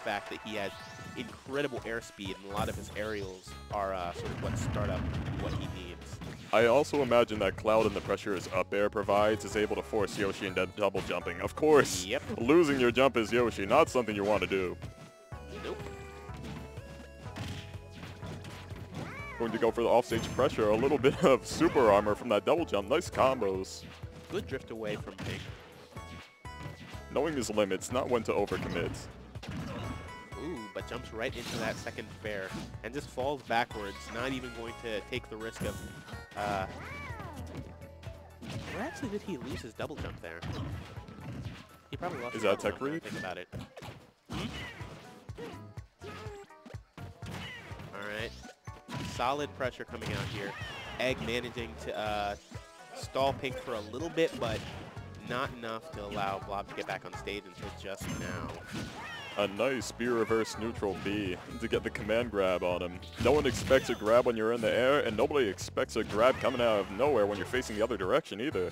fact that he has incredible airspeed, and a lot of his aerials are sort of what start up what he needs. I also imagine that Cloud and the pressure his up air provides is able to force Yoshi into double jumping. Of course, Yep. losing your jump as Yoshi, not something you want to do. Nope. Going to go for the offstage pressure, a little bit of super armor from that double jump. Nice combos. Good drift away from Pink. Knowing his limits, not when to overcommit. Ooh, but jumps right into that second fair and just falls backwards, not even going to take the risk of... where actually did he lose his double jump there? He probably lost his that double tech jump, read? Think about it. Alright. Solid pressure coming out here. Egg managing to stall Pink for a little bit, but not enough to allow Blob to get back on stage until just now. A nice B reverse neutral B to get the command grab on him. No one expects a grab when you're in the air, and nobody expects a grab coming out of nowhere when you're facing the other direction either.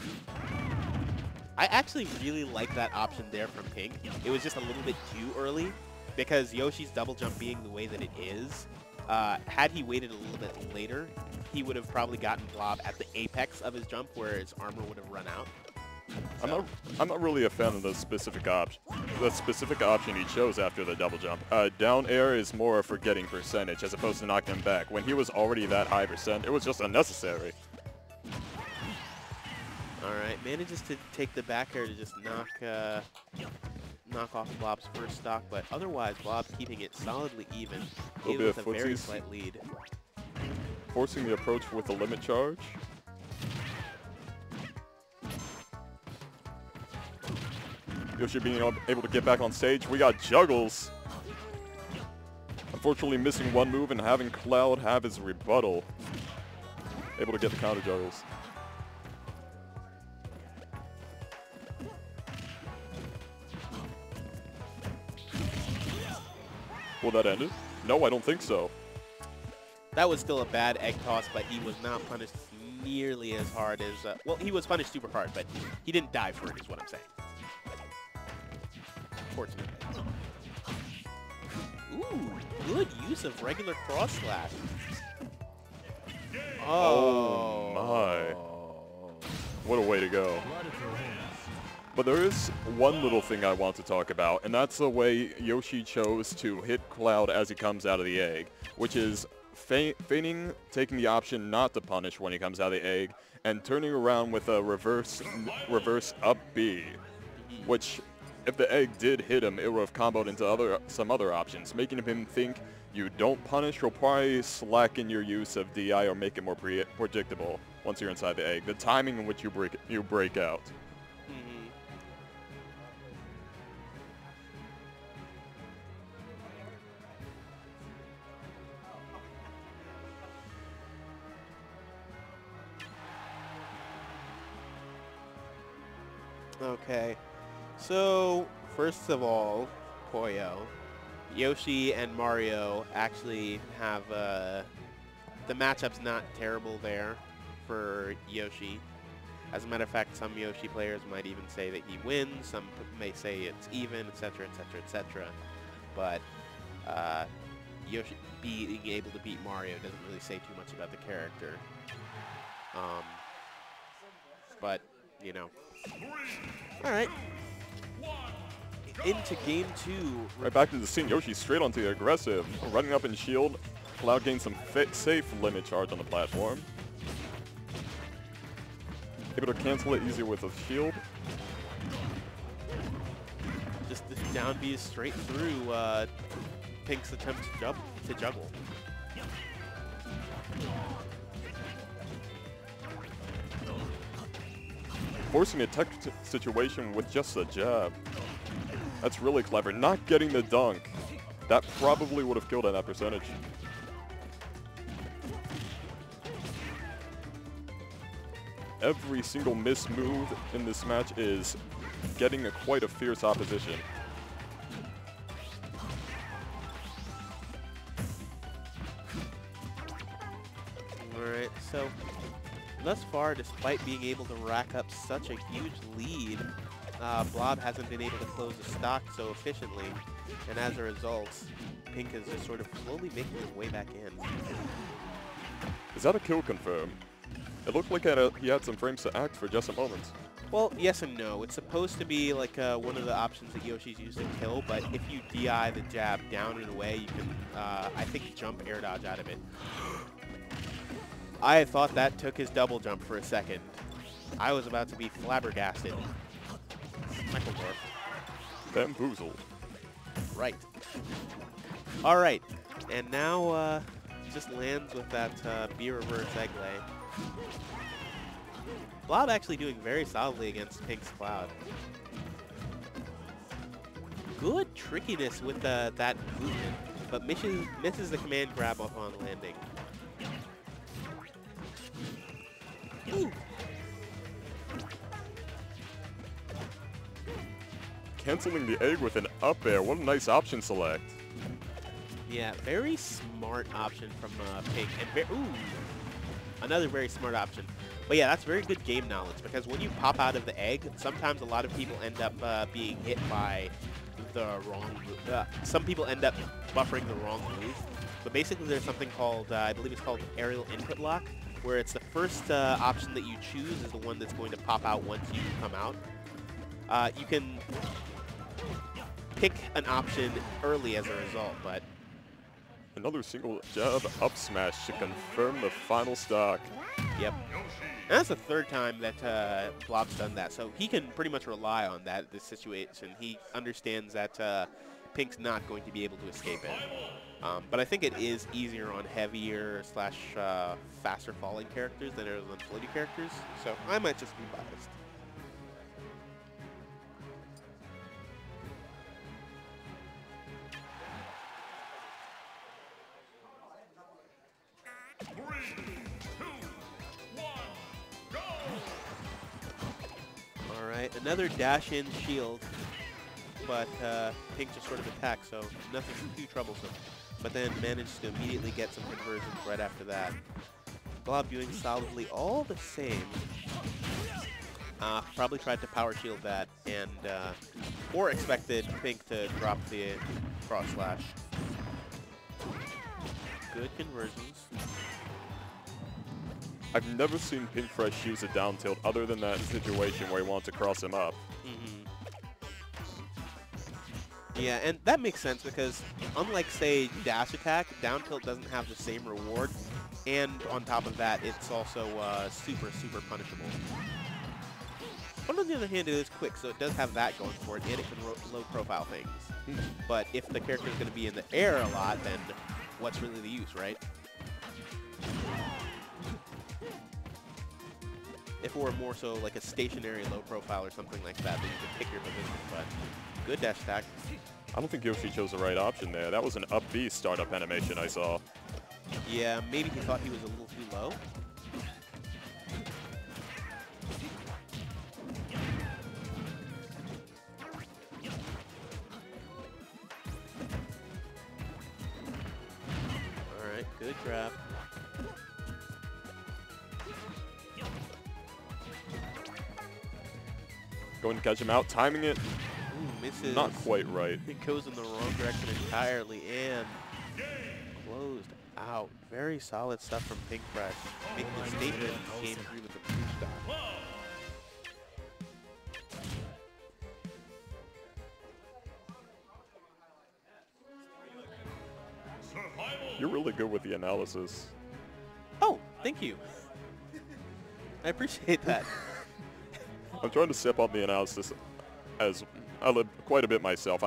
I actually really like that option there from Pink. It was just a little bit too early, because Yoshi's double jump being the way that it is, had he waited a little bit later, he would have probably gotten Blob at the apex of his jump where his armor would have run out. So. I'm not really a fan of the specific option he chose after the double jump. Down air is more for getting percentage as opposed to knocking him back. When he was already that high percent, it was just unnecessary. Alright, manages to take the back air to just knock off Blob's first stock, but otherwise Blob keeping it solidly even. He with a very slight lead. Forcing the approach with a limit charge. Yoshi being able to get back on stage. We got juggles. Unfortunately missing one move and having Cloud have his rebuttal. Able to get the counter juggles. Will that end it? No, I don't think so. That was still a bad egg toss, but he was not punished nearly as hard as... well, he was punished super hard, but he didn't die for it is what I'm saying. Fortunately. Ooh, good use of regular cross slash. Oh my. What a way to go. But there is one little thing I want to talk about, and that's the way Yoshi chose to hit Cloud as he comes out of the egg, which is feigning taking the option not to punish when he comes out of the egg, and turning around with a reverse up B, which... if the egg did hit him, it would have comboed into some other options, making him think you don't punish, you'll probably slacken your use of DI or make it more predictable once you're inside the egg. The timing in which you break out. Okay. So, first of all, Poyo, Yoshi and Mario actually have, the matchup's not terrible there for Yoshi. As a matter of fact, some Yoshi players might even say that he wins, some may say it's even, etc., etc., etc. But, Yoshi being able to beat Mario doesn't really say too much about the character. But, you know. Alright. Into game 2. Right back to the scene. Yoshi straight onto the aggressive. Running up in shield. Cloud gains some safe limit charge on the platform. Able to cancel it easier with a shield. Just this down B is straight through Pink's attempt to juggle. Forcing a tech situation with just a jab. That's really clever. Not getting the dunk. That probably would have killed at that percentage. Every single miss move in this match is getting quite a fierce opposition. Alright, so thus far, despite being able to rack up such a huge lead, Blob hasn't been able to close the stock so efficiently. And as a result, Pink is just sort of slowly making his way back in. Is that a kill confirm? It looked like he had some frames to act for just a moment. Well, yes and no. It's supposed to be like one of the options that Yoshi's used to kill, but if you DI the jab down and away, you can, I think, jump air dodge out of it. I thought that took his double jump for a second. I was about to be flabbergasted. Michael Dorf. Bamboozled. Right. All right. And now just lands with that B reverse egg lay. Blob actually doing very solidly against Pink's Cloud. Good trickiness with that movement, but misses the command grab upon landing. Ooh. Canceling the egg with an up air. What a nice option select. Yeah, very smart option from Pink. And ooh, another very smart option. But yeah, that's very good game knowledge, because when you pop out of the egg, sometimes a lot of people end up being hit by the wrong move. Some people end up buffering the wrong move. But basically there's something called, I believe it's called aerial input lock, where it's the first option that you choose is the one that's going to pop out once you come out. You can pick an option early as a result, but... Another single jab up smash to confirm the final stock. Yep. And that's the third time that Blob's done that, so he can pretty much rely on that this situation. He understands that Pink's not going to be able to escape it. But I think it is easier on heavier slash faster falling characters than it is on floaty characters, so I might just be biased. Alright, another dash-in shield, but Pink just sort of attacked, so nothing too troublesome. But then managed to immediately get some conversions right after that. Blob doing solidly all the same. Probably tried to power shield that, and or expected Pink to drop the cross slash. Good conversions. I've never seen Pink Fresh use a down tilt other than that situation where he wants to cross him up. Yeah, and that makes sense because unlike, say, dash attack, down tilt doesn't have the same reward, and on top of that, it's also super, super punishable. But on the other hand, it is quick, so it does have that going for it, and it can low-profile things. But if the character is going to be in the air a lot, then what's really the use, right? If it were more so like a stationary low profile or something like that, then you could pick your position, but good dash attack. I don't think Yoshi chose the right option there. That was an up B startup animation I saw. Yeah, maybe he thought he was a little too low. Alright, good grab. Going to catch him out, timing it. Ooh, misses. Not quite right. It goes in the wrong direction entirely and closed out. Very solid stuff from Pink Fresh. Making a statement, came through with a blue stock. You're really good with the analysis. Oh, thank you. I appreciate that. I'm trying to step up the analysis as I live quite a bit myself.